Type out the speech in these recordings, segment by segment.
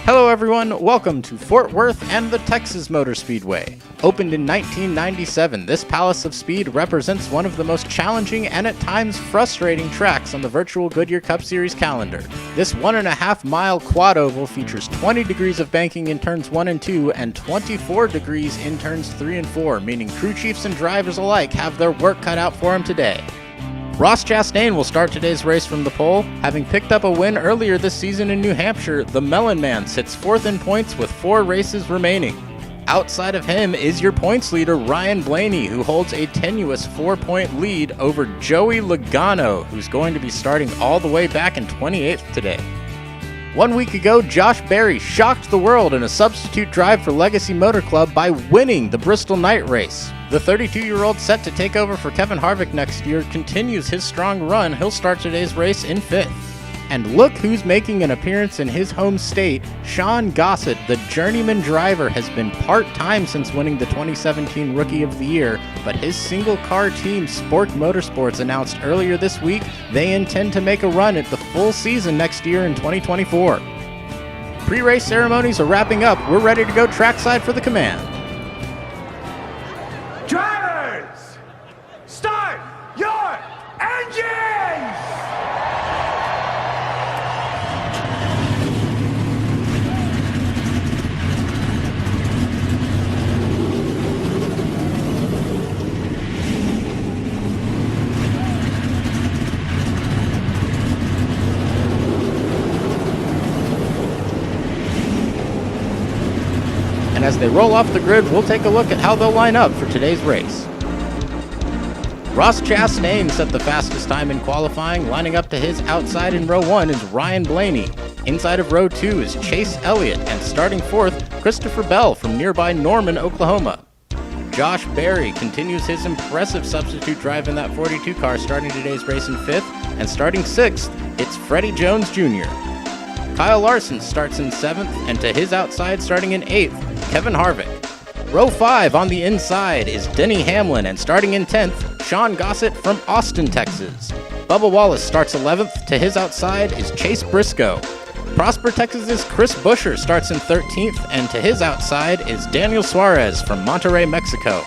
Hello everyone, welcome to Fort Worth and the Texas Motor Speedway. Opened in 1997, this palace of speed represents one of the most challenging and at times frustrating tracks on the virtual Goodyear Cup Series calendar. This 1.5-mile quad oval features 20 degrees of banking in turns 1 and 2 and 24 degrees in turns 3 and 4, meaning crew chiefs and drivers alike have their work cut out for them today. Ross Chastain will start today's race from the pole. Having picked up a win earlier this season in New Hampshire, the Melon Man sits 4th in points with 4 races remaining. Outside of him is your points leader Ryan Blaney, who holds a tenuous 4-point lead over Joey Logano, who's going to be starting all the way back in 28th today. 1 week ago, Josh Berry shocked the world in a substitute drive for Legacy Motor Club by winning the Bristol Night Race. The 32-year-old set to take over for Kevin Harvick next year continues his strong run. He'll start today's race in 5th. And look who's making an appearance in his home state. Sean Gossett, the journeyman driver, has been part-time since winning the 2017 Rookie of the Year, but his single-car team, Sport Motorsports, announced earlier this week they intend to make a run at the full season next year in 2024. Pre-race ceremonies are wrapping up. We're ready to go trackside for the command. Drivers, start your engines! And as they roll off the grid, we'll take a look at how they'll line up for today's race. Ross Chastain set the fastest time in qualifying. Lining up to his outside in row 1 is Ryan Blaney. Inside of row 2 is Chase Elliott, and starting 4th, Christopher Bell from nearby Norman, Oklahoma. Josh Berry continues his impressive substitute drive in that 42 car, starting today's race in 5th, and starting 6th, it's Freddie Jones Jr. Kyle Larson starts in 7th, and to his outside, starting in 8th, Kevin Harvick. Row 5 on the inside is Denny Hamlin, and starting in 10th, Sean Gossett from Austin, Texas. Bubba Wallace starts 11th, to his outside is Chase Briscoe. Prosper, Texas's Chris Buescher starts in 13th, and to his outside is Daniel Suarez from Monterrey, Mexico.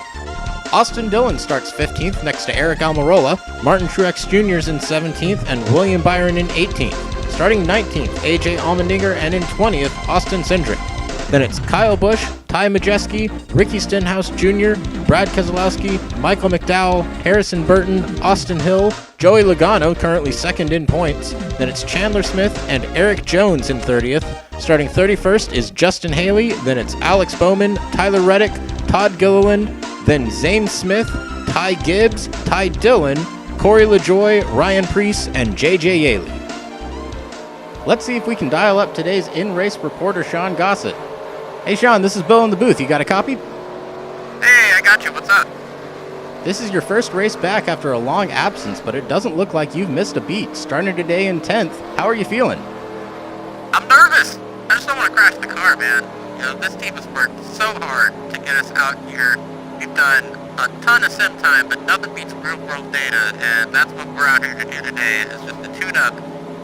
Austin Dillon starts 15th next to Eric Almirola. Martin Truex Jr. is in 17th, and William Byron in 18th. Starting 19th, AJ Allmendinger, and in 20th, Austin Cindric. Then it's Kyle Busch, Ty Majeski, Ricky Stenhouse Jr., Brad Keselowski, Michael McDowell, Harrison Burton, Austin Hill, Joey Logano, currently 2nd in points. Then it's Chandler Smith and Eric Jones in 30th. Starting 31st is Justin Haley. Then it's Alex Bowman, Tyler Reddick, Todd Gilliland, then Zane Smith, Ty Gibbs, Ty Dillon, Corey LaJoie, Ryan Preece, and JJ Yaley. Let's see if we can dial up today's in-race reporter, Sean Gossett. Hey Sean, this is Bill in the booth. You got a copy? Hey, I got you. What's up? This is your first race back after a long absence, but it doesn't look like you've missed a beat. Starting today in 10th, how are you feeling? I'm nervous. I just don't want to crash the car, man. You know, this team has worked so hard to get us out here. We've done a ton of sim time, but nothing beats real-world data, and that's what we're out here to do today, is just a tune-up,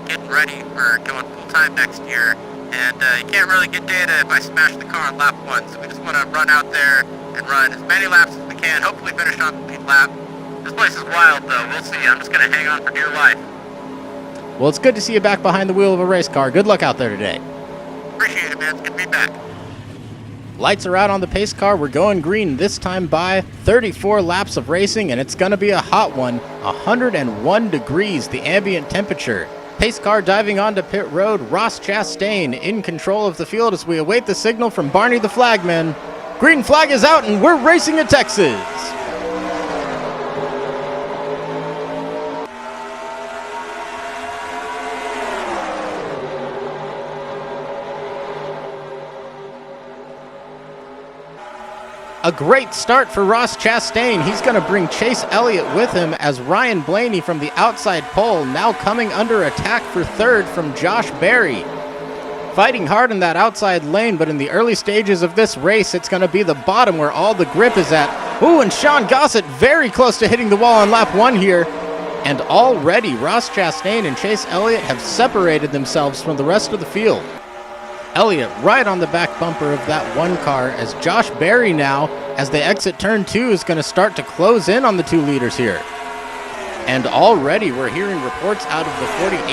getting ready for going full-time next year. And you can't really get data if I smash the car on lap 1, so we just want to run out there and run as many laps as we can, hopefully finish on the lead lap. This place is wild, though. We'll see. I'm just going to hang on for dear life. Well, it's good to see you back behind the wheel of a race car. Good luck out there today. Appreciate it, man. It's good to be back. Lights are out on the pace car. We're going green this time by 34 laps of racing, and it's going to be a hot one. 101 degrees, the ambient temperature. Pace car diving onto pit road. Ross Chastain in control of the field as we await the signal from Barney the Flagman. Green flag is out, and we're racing at Texas. A great start for Ross Chastain. He's going to bring Chase Elliott with him as Ryan Blaney from the outside pole now coming under attack for 3rd from Josh Berry. Fighting hard in that outside lane, but in the early stages of this race, it's going to be the bottom where all the grip is at. Ooh, and Sean Gossett very close to hitting the wall on lap 1 here. And already Ross Chastain and Chase Elliott have separated themselves from the rest of the field. Elliott right on the back bumper of that one car as Josh Berry now, as they exit turn 2, is going to start to close in on the 2 leaders here. And already we're hearing reports out of the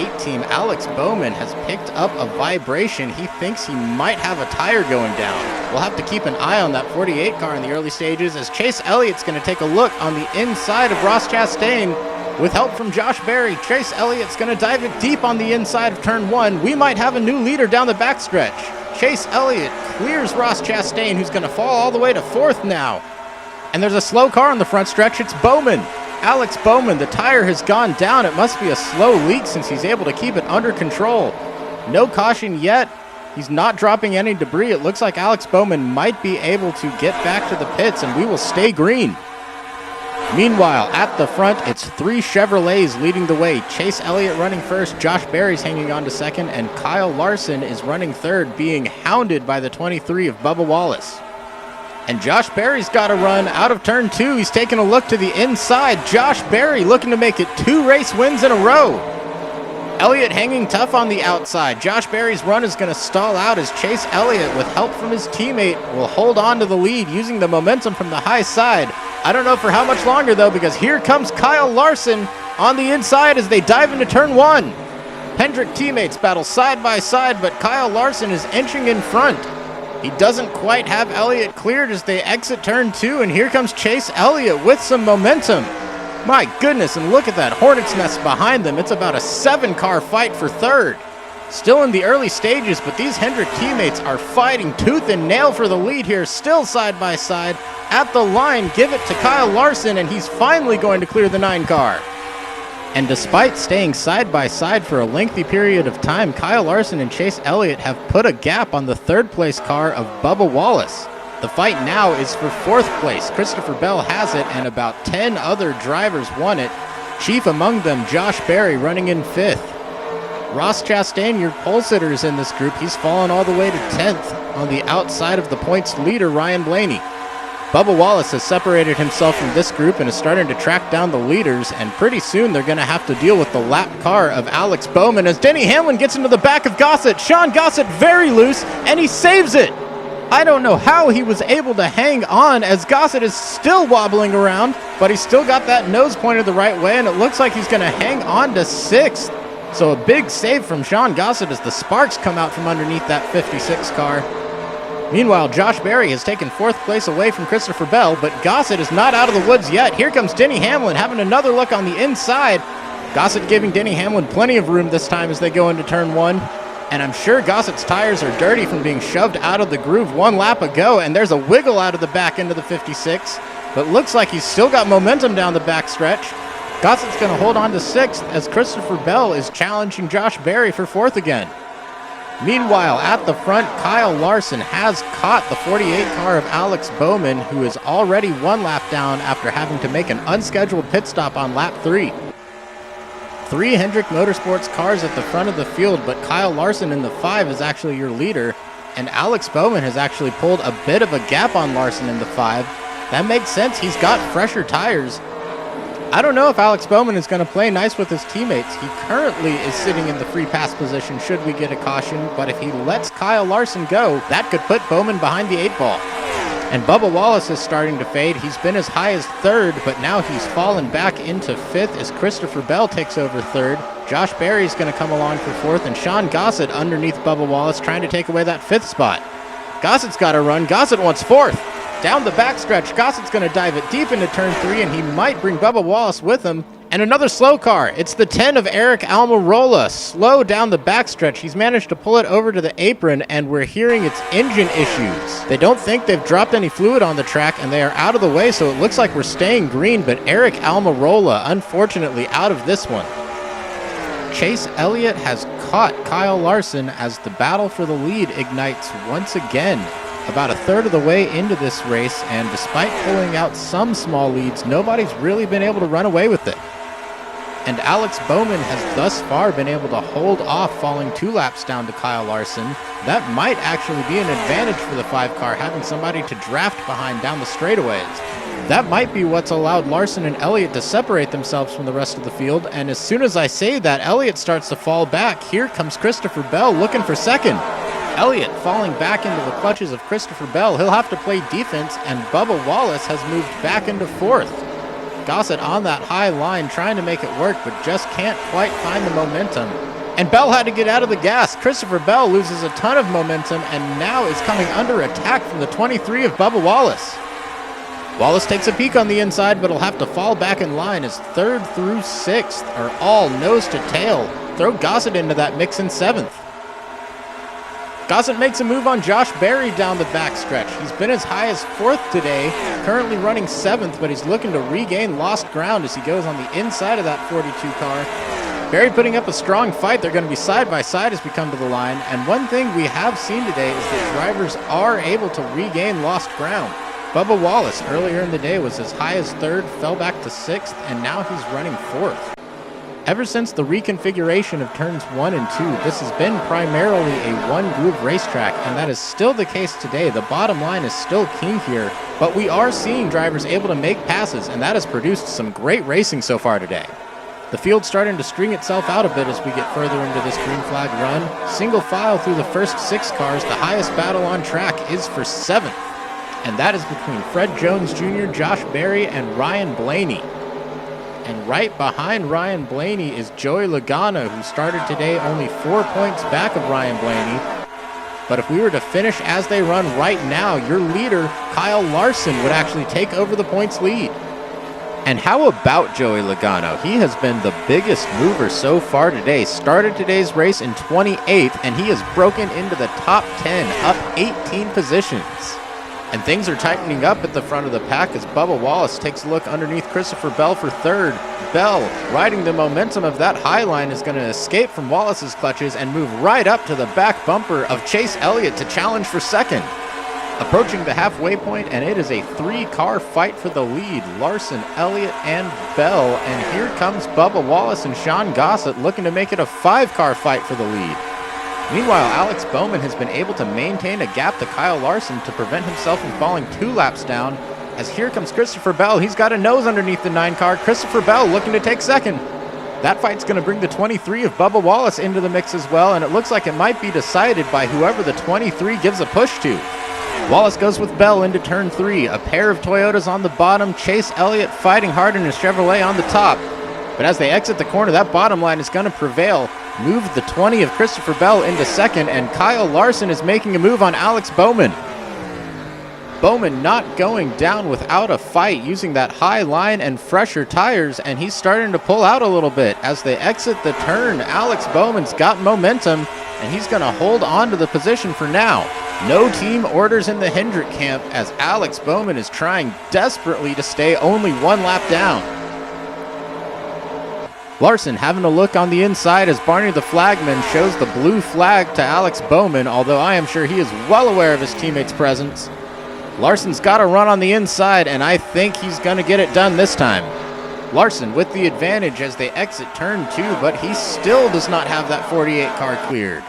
48 team. Alex Bowman has picked up a vibration. He thinks he might have a tire going down. We'll have to keep an eye on that 48 car in the early stages as Chase Elliott's going to take a look on the inside of Ross Chastain. With help from Josh Berry, Chase Elliott's going to dive it deep on the inside of turn 1. We might have a new leader down the backstretch. Chase Elliott clears Ross Chastain, who's going to fall all the way to 4th now. And there's a slow car on the front stretch. It's Bowman. Alex Bowman, the tire has gone down. It must be a slow leak since he's able to keep it under control. No caution yet. He's not dropping any debris. It looks like Alex Bowman might be able to get back to the pits, and we will stay green. Meanwhile, at the front, it's 3 Chevrolets leading the way. Chase Elliott running first, Josh Berry's hanging on to second, and Kyle Larson is running third, being hounded by the 23 of Bubba Wallace. And Josh Berry's got a run out of turn 2. He's taking a look to the inside. Josh Berry looking to make it 2 race wins in a row. Elliott hanging tough on the outside. Josh Berry's run is going to stall out as Chase Elliott, with help from his teammate, will hold on to the lead using the momentum from the high side. I don't know for how much longer, though, because here comes Kyle Larson on the inside as they dive into turn 1. Hendrick teammates battle side by side, but Kyle Larson is inching in front. He doesn't quite have Elliott cleared as they exit turn 2, and here comes Chase Elliott with some momentum. My goodness, and look at that Hornet's nest behind them. It's about a 7-car fight for third. Still in the early stages, but these Hendrick teammates are fighting tooth and nail for the lead here, still side by side. At the line, give it to Kyle Larson, and he's finally going to clear the 9-car. And despite staying side by side for a lengthy period of time, Kyle Larson and Chase Elliott have put a gap on the 3rd place car of Bubba Wallace. The fight now is for 4th place. Christopher Bell has it, and about 10 other drivers won it. Chief among them, Josh Berry, running in 5th. Ross Chastain, your pole sitter, is in this group. He's fallen all the way to 10th on the outside of the points leader, Ryan Blaney. Bubba Wallace has separated himself from this group and is starting to track down the leaders, and pretty soon they're going to have to deal with the lap car of Alex Bowman as Denny Hamlin gets into the back of Gossett. Sean Gossett very loose, and he saves it. I don't know how he was able to hang on as Gossett is still wobbling around, but he's still got that nose pointed the right way, and it looks like he's going to hang on to 6th. So a big save from Sean Gossett as the sparks come out from underneath that 56 car. Meanwhile, Josh Berry has taken 4th place away from Christopher Bell, but Gossett is not out of the woods yet. Here comes Denny Hamlin having another look on the inside. Gossett giving Denny Hamlin plenty of room this time as they go into turn 1. And I'm sure Gossett's tires are dirty from being shoved out of the groove 1 lap ago, and there's a wiggle out of the back end of the 56. But looks like he's still got momentum down the backstretch. Gossett's going to hold on to 6th as Christopher Bell is challenging Josh Berry for 4th again. Meanwhile, at the front, Kyle Larson has caught the 48 car of Alex Bowman, who is already 1 lap down after having to make an unscheduled pit stop on lap 3. 3 Hendrick Motorsports cars at the front of the field, but Kyle Larson in the 5 is actually your leader, and Alex Bowman has actually pulled a bit of a gap on Larson in the 5. That makes sense. He's got fresher tires. I don't know if Alex Bowman is going to play nice with his teammates. He currently is sitting in the free pass position should we get a caution, but if he lets Kyle Larson go, that could put Bowman behind the 8 ball. And Bubba Wallace is starting to fade. He's been as high as 3rd, but now he's fallen back into 5th as Christopher Bell takes over 3rd. Josh Berry's going to come along for 4th, and Sean Gossett underneath Bubba Wallace trying to take away that 5th spot. Gossett's got to run. Gossett wants 4th. Down the backstretch, Gossett's going to dive it deep into turn 3, and he might bring Bubba Wallace with him. And another slow car. It's the 10 of Eric Almirola. Slow down the backstretch. He's managed to pull it over to the apron, and we're hearing its engine issues. They don't think they've dropped any fluid on the track, and they are out of the way, so it looks like we're staying green, but Eric Almirola, unfortunately, out of this one. Chase Elliott has caught Kyle Larson as the battle for the lead ignites once again. About a third of the way into this race, and despite pulling out some small leads, nobody's really been able to run away with it. And Alex Bowman has thus far been able to hold off falling 2 laps down to Kyle Larson. That might actually be an advantage for the 5 car, having somebody to draft behind down the straightaways. That might be what's allowed Larson and Elliott to separate themselves from the rest of the field, and as soon as I say that, Elliott starts to fall back. Here comes Christopher Bell looking for 2nd. Elliott falling back into the clutches of Christopher Bell. He'll have to play defense, and Bubba Wallace has moved back into fourth. Gossett on that high line trying to make it work, but just can't quite find the momentum. And Bell had to get out of the gas. Christopher Bell loses a ton of momentum and now is coming under attack from the 23 of Bubba Wallace. Wallace takes a peek on the inside, but he'll have to fall back in line as 3rd through 6th are all nose to tail. Throw Gossett into that mix in 7th. Gossett makes a move on Josh Berry down the backstretch. He's been as high as 4th today, currently running 7th, but he's looking to regain lost ground as he goes on the inside of that 42 car. Berry putting up a strong fight. They're going to be side by side as we come to the line. And one thing we have seen today is that drivers are able to regain lost ground. Bubba Wallace earlier in the day was as high as 3rd, fell back to 6th, and now he's running 4th. Ever since the reconfiguration of turns 1 and 2, this has been primarily a one-groove racetrack, and that is still the case today. The bottom line is still key here, but we are seeing drivers able to make passes, and that has produced some great racing so far today. The field's starting to string itself out a bit as we get further into this green flag run. Single file through the first 6 cars. The highest battle on track is for 7th, and that is between Fred Jones Jr., Josh Berry, and Ryan Blaney. And right behind Ryan Blaney is Joey Logano, who started today only 4 points back of Ryan Blaney. But if we were to finish as they run right now, your leader, Kyle Larson, would actually take over the points lead. And how about Joey Logano? He has been the biggest mover so far today. Started today's race in 28th, and he has broken into the top 10, up 18 positions. And things are tightening up at the front of the pack as Bubba Wallace takes a look underneath Christopher Bell for 3rd. Bell, riding the momentum of that high line, is going to escape from Wallace's clutches and move right up to the back bumper of Chase Elliott to challenge for 2nd. Approaching the halfway point, and it is a 3-car fight for the lead. Larson, Elliott, and Bell. And here comes Bubba Wallace and Sean Gossett looking to make it a 5-car fight for the lead. Meanwhile, Alex Bowman has been able to maintain a gap to Kyle Larson to prevent himself from falling 2 laps down. As here comes Christopher Bell. He's got a nose underneath the 9-car. Christopher Bell looking to take 2nd. That fight's going to bring the 23 of Bubba Wallace into the mix as well, and it looks like it might be decided by whoever the 23 gives a push to. Wallace goes with Bell into turn 3. A pair of Toyotas on the bottom. Chase Elliott fighting hard in his Chevrolet on the top. But as they exit the corner, that bottom line is going to prevail. Move the 20 of Christopher Bell into 2nd, and Kyle Larson is making a move on Alex Bowman. Bowman not going down without a fight, using that high line and fresher tires, and he's starting to pull out a little bit. As they exit the turn, Alex Bowman's got momentum, and he's going to hold on to the position for now. No team orders in the Hendrick camp as Alex Bowman is trying desperately to stay only 1 lap down. Larson having a look on the inside as Barney the flagman shows the blue flag to Alex Bowman, although I am sure he is well aware of his teammate's presence. Larson's got a run on the inside, and I think he's going to get it done this time. Larson with the advantage as they exit turn 2, but he still does not have that 48 car cleared.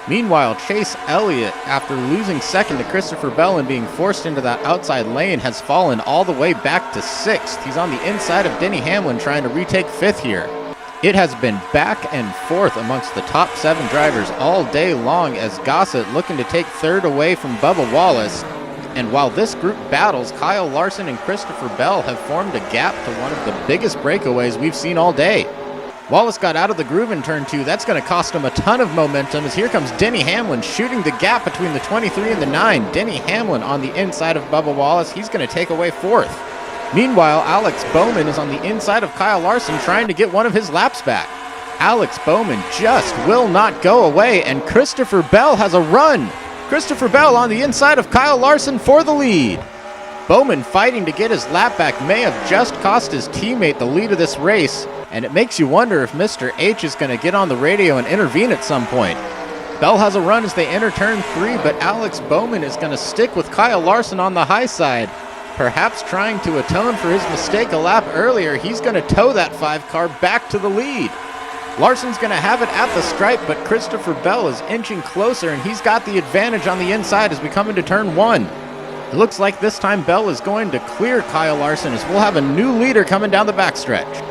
Meanwhile, Chase Elliott, after losing 2nd to Christopher Bell and being forced into that outside lane, has fallen all the way back to 6th. He's on the inside of Denny Hamlin trying to retake 5th here. It has been back and forth amongst the top 7 drivers all day long as Gossett looking to take 3rd away from Bubba Wallace. And while this group battles, Kyle Larson and Christopher Bell have formed a gap to one of the biggest breakaways we've seen all day. Wallace got out of the groove in turn 2. That's going to cost him a ton of momentum as here comes Denny Hamlin shooting the gap between the 23 and the 9. Denny Hamlin on the inside of Bubba Wallace. He's going to take away 4th. Meanwhile, Alex Bowman is on the inside of Kyle Larson trying to get one of his laps back. Alex Bowman just will not go away, and Christopher Bell has a run. Christopher Bell on the inside of Kyle Larson for the lead. Bowman fighting to get his lap back may have just cost his teammate the lead of this race, and it makes you wonder if Mr. H is going to get on the radio and intervene at some point. Bell has a run as they enter turn 3, but Alex Bowman is going to stick with Kyle Larson on the high side. Perhaps trying to atone for his mistake a lap earlier, he's going to tow that 5 car back to the lead. Larson's going to have it at the stripe, but Christopher Bell is inching closer, and he's got the advantage on the inside as we come into turn 1. It looks like this time Bell is going to clear Kyle Larson as we'll have a new leader coming down the backstretch.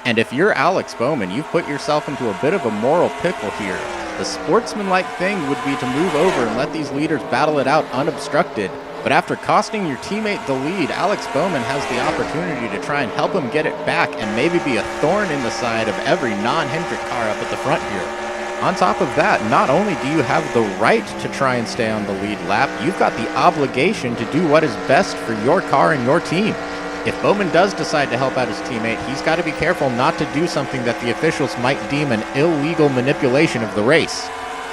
And if you're Alex Bowman, you've put yourself into a bit of a moral pickle here. The sportsmanlike thing would be to move over and let these leaders battle it out unobstructed. But after costing your teammate the lead, Alex Bowman has the opportunity to try and help him get it back and maybe be a thorn in the side of every non-Hendrick car up at the front here. On top of that, not only do you have the right to try and stay on the lead lap, you've got the obligation to do what is best for your car and your team. If Bowman does decide to help out his teammate, he's got to be careful not to do something that the officials might deem an illegal manipulation of the race.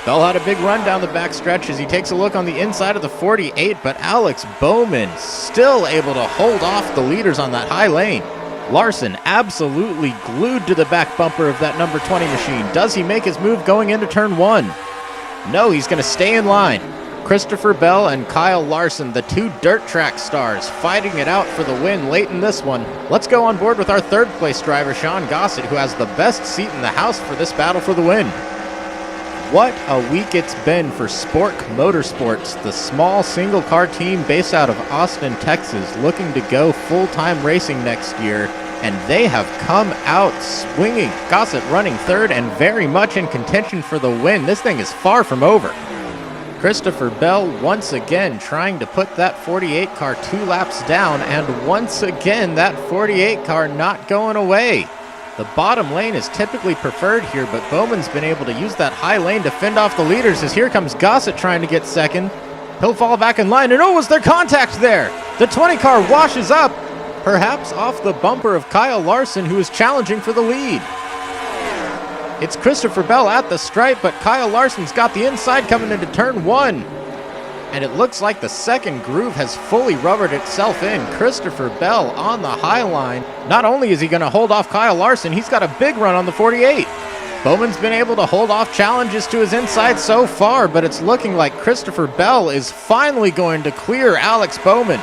Bell had a big run down the backstretch as he takes a look on the inside of the 48, but Alex Bowman still able to hold off the leaders on that high lane. Larson absolutely glued to the back bumper of that number 20 machine. Does he make his move going into turn 1? No, he's going to stay in line. Christopher Bell and Kyle Larson, the two dirt track stars, fighting it out for the win late in this one. Let's go on board with our third place driver, Sean Gossett, who has the best seat in the house for this battle for the win. What a week it's been for Spork Motorsports, the small single-car team based out of Austin, Texas, looking to go full-time racing next year, and they have come out swinging. Gossett running third and very much in contention for the win. This thing is far from over. Christopher Bell once again trying to put that 48 car 2 laps down, and once again that 48 car not going away. The bottom lane is typically preferred here, but Bowman's been able to use that high lane to fend off the leaders as here comes Gossett trying to get second. He'll fall back in line, and oh, was there contact there? The 20 car washes up, perhaps off the bumper of Kyle Larson, who is challenging for the lead. It's Christopher Bell at the stripe, but Kyle Larson's got the inside coming into turn 1. And it looks like the second groove has fully rubbered itself in. Christopher Bell on the high line. Not only is he going to hold off Kyle Larson, he's got a big run on the 48. Bowman's been able to hold off challenges to his inside so far, but it's looking like Christopher Bell is finally going to clear Alex Bowman.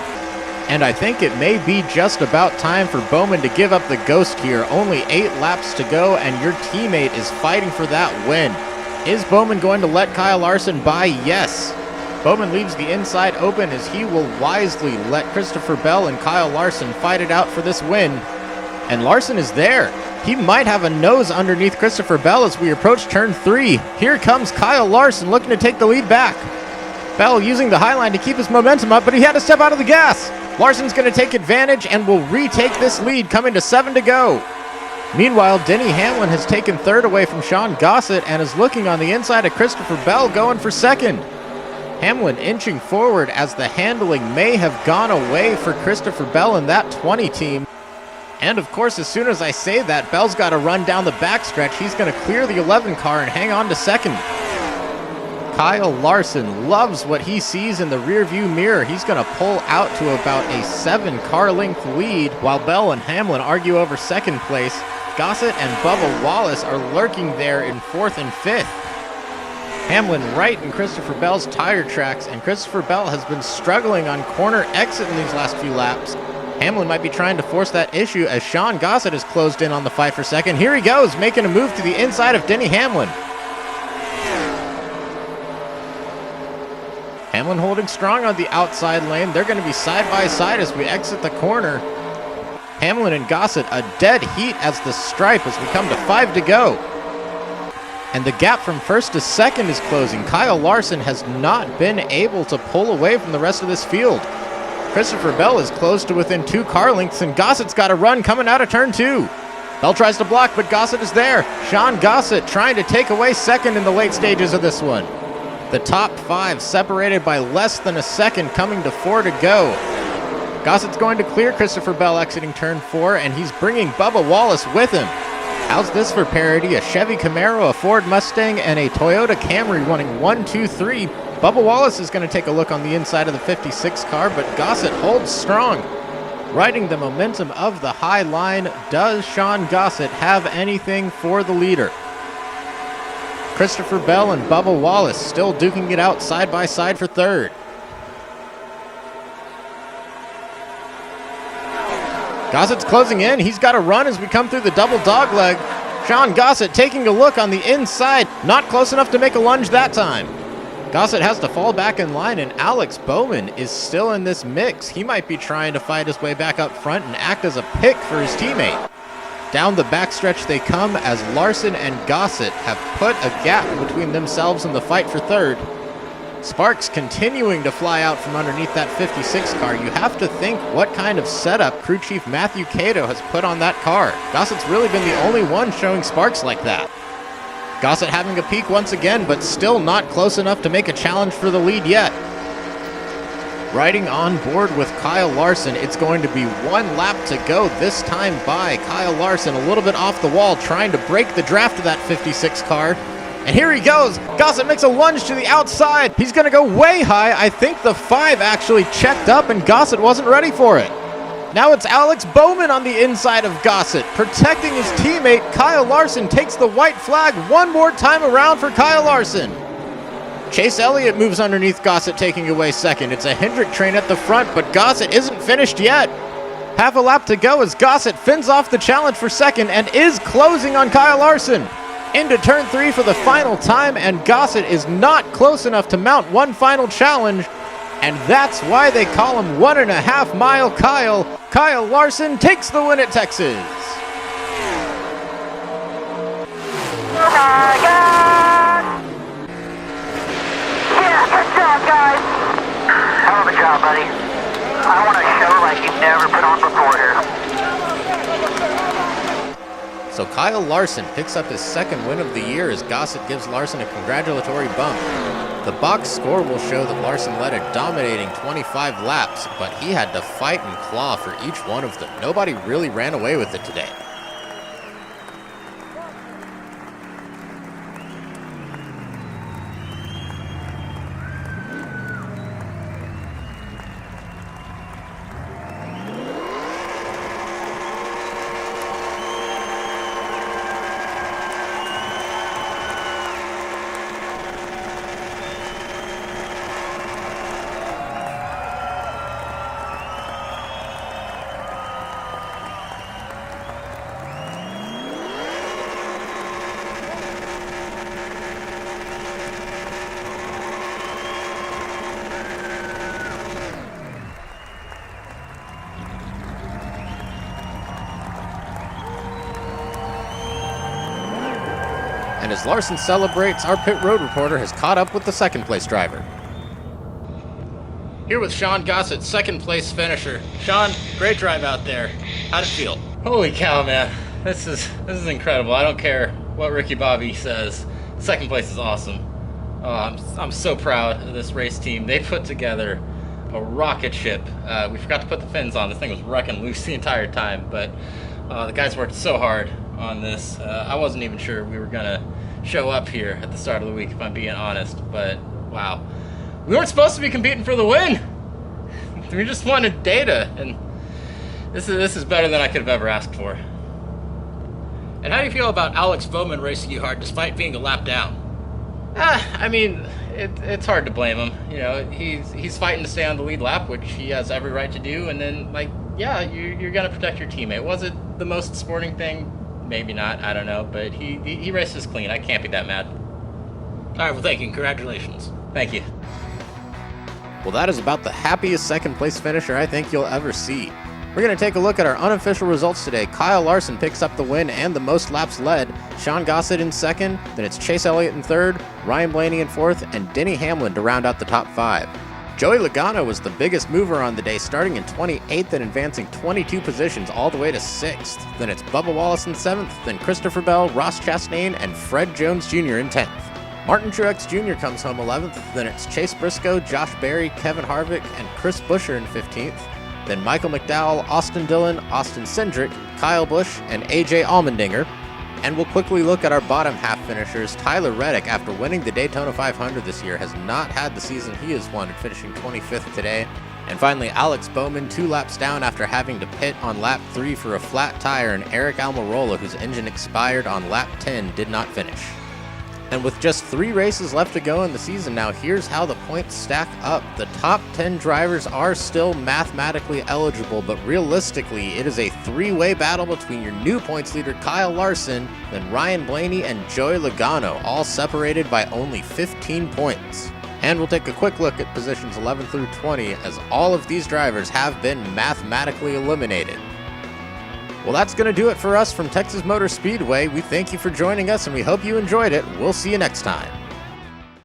And I think it may be just about time for Bowman to give up the ghost here. Only 8 laps to go, and your teammate is fighting for that win. Is Bowman going to let Kyle Larson by? Yes. Bowman leaves the inside open as he will wisely let Christopher Bell and Kyle Larson fight it out for this win. And Larson is there. He might have a nose underneath Christopher Bell as we approach turn 3. Here comes Kyle Larson looking to take the lead back. Bell using the high line to keep his momentum up, but he had to step out of the gas. Larson's going to take advantage and will retake this lead, coming to 7 to go. Meanwhile, Denny Hamlin has taken third away from Sean Gossett and is looking on the inside of Christopher Bell, going for second. Hamlin inching forward as the handling may have gone away for Christopher Bell and that 20 team. And of course, as soon as I say that, Bell's got to run down the backstretch. He's going to clear the 11 car and hang on to second. Kyle Larson loves what he sees in the rearview mirror. He's going to pull out to about a 7 car length lead while Bell and Hamlin argue over second place. Gossett and Bubba Wallace are lurking there in 4th and 5th. Hamlin right in Christopher Bell's tire tracks, and Christopher Bell has been struggling on corner exit in these last few laps. Hamlin might be trying to force that issue as Sean Gossett has closed in on the fight for second. Here he goes, making a move to the inside of Denny Hamlin. Hamlin holding strong on the outside lane. They're going to be side by side as we exit the corner. Hamlin and Gossett a dead heat as the stripe as we come to 5 to go. And the gap from first to second is closing. Kyle Larson has not been able to pull away from the rest of this field. Christopher Bell is close to within 2 car lengths, and Gossett's got a run coming out of turn 2. Bell tries to block, but Gossett is there. Sean Gossett trying to take away second in the late stages of this one. The top 5 separated by less than a second, coming to 4 to go. Gossett's going to clear Christopher Bell exiting turn 4, and he's bringing Bubba Wallace with him. How's this for parity? A Chevy Camaro, a Ford Mustang, and a Toyota Camry running 1, 2, 3. Bubba Wallace is going to take a look on the inside of the 56 car, but Gossett holds strong. Riding the momentum of the high line, does Sean Gossett have anything for the leader? Christopher Bell and Bubba Wallace still duking it out side by side for third. Gossett's closing in. He's got a run as we come through the double dogleg. Sean Gossett taking a look on the inside. Not close enough to make a lunge that time. Gossett has to fall back in line, and Alex Bowman is still in this mix. He might be trying to fight his way back up front and act as a pick for his teammate. Down the backstretch they come as Larson and Gossett have put a gap between themselves and the fight for third. Sparks continuing to fly out from underneath that 56 car. You have to think what kind of setup crew chief Matthew Cato has put on that car. Gossett's really been the only one showing sparks like that. Gossett having a peak once again, but still not close enough to make a challenge for the lead yet. Riding on board with Kyle Larson, it's going to be one lap to go, this time by Kyle Larson, a little bit off the wall, trying to break the draft of that 56 car. And here he goes. Gossett makes a lunge to the outside. He's going to go way high. I think the 5 actually checked up, and Gossett wasn't ready for it. Now it's Alex Bowman on the inside of Gossett, protecting his teammate. Kyle Larson takes the white flag one more time around for Kyle Larson. Chase Elliott moves underneath Gossett, taking away second. It's a Hendrick train at the front, but Gossett isn't finished yet. Half a lap to go as Gossett fins off the challenge for second and is closing on Kyle Larson. Into turn 3 for the final time, and Gossett is not close enough to mount one final challenge, and that's why they call him 1.5 Mile Kyle. Kyle Larson takes the win at Texas. Oh my God! Yeah, good job, guys. Hell of a job, buddy. I want a show like you've never put on before here. So Kyle Larson picks up his second win of the year as Gossett gives Larson a congratulatory bump. The box score will show that Larson led a dominating 25 laps, but he had to fight and claw for each one of them. Nobody really ran away with it today. And as Larson celebrates, our pit road reporter has caught up with the second place driver. Here with Sean Gossett, second place finisher. Sean, great drive out there. How'd it feel? Holy cow, man. This is incredible. I don't care what Ricky Bobby says. Second place is awesome. I'm so proud of this race team. They put together a rocket ship. We forgot to put the fins on. This thing was wrecking loose the entire time, but the guys worked so hard on this. I wasn't even sure we were gonna show up here at the start of the week, if I'm being honest, but wow. We weren't supposed to be competing for the win. We just wanted data, and this is better than I could have ever asked for. And how do you feel about Alex Bowman racing you hard despite being a lap down? I mean, it's hard to blame him. You know, he's fighting to stay on the lead lap, which he has every right to do, and then, like, yeah, you're gonna protect your teammate. Was it the most sporting thing? Maybe not, I don't know, but he races clean. I can't be that mad. All right, well, thank you. Congratulations. Thank you. Well, that is about the happiest second place finisher I think you'll ever see. We're going to take a look at our unofficial results today. Kyle Larson picks up the win and the most laps led. Sean Gossett in second. Then it's Chase Elliott in third, Ryan Blaney in fourth, and Denny Hamlin to round out the top 5. Joey Logano was the biggest mover on the day, starting in 28th and advancing 22 positions all the way to 6th. Then it's Bubba Wallace in 7th, then Christopher Bell, Ross Chastain, and Fred Jones Jr. in 10th. Martin Truex Jr. comes home 11th, then it's Chase Briscoe, Josh Berry, Kevin Harvick, and Chris Buescher in 15th. Then Michael McDowell, Austin Dillon, Austin Cindric, Kyle Busch, and AJ Allmendinger. And we'll quickly look at our bottom half finishers. Tyler Reddick, after winning the Daytona 500 this year, has not had the season he has wanted, finishing 25th today. And finally, Alex Bowman, 2 laps down after having to pit on lap 3 for a flat tire, and Eric Almirola, whose engine expired on lap 10, did not finish. And with just 3 races left to go in the season now, here's how the points stack up. The top 10 drivers are still mathematically eligible, but realistically, it is a 3-way battle between your new points leader, Kyle Larson, then Ryan Blaney and Joey Logano, all separated by only 15 points. And we'll take a quick look at positions 11 through 20, as all of these drivers have been mathematically eliminated. Well, that's going to do it for us from Texas Motor Speedway. We thank you for joining us, and we hope you enjoyed it. We'll see you next time.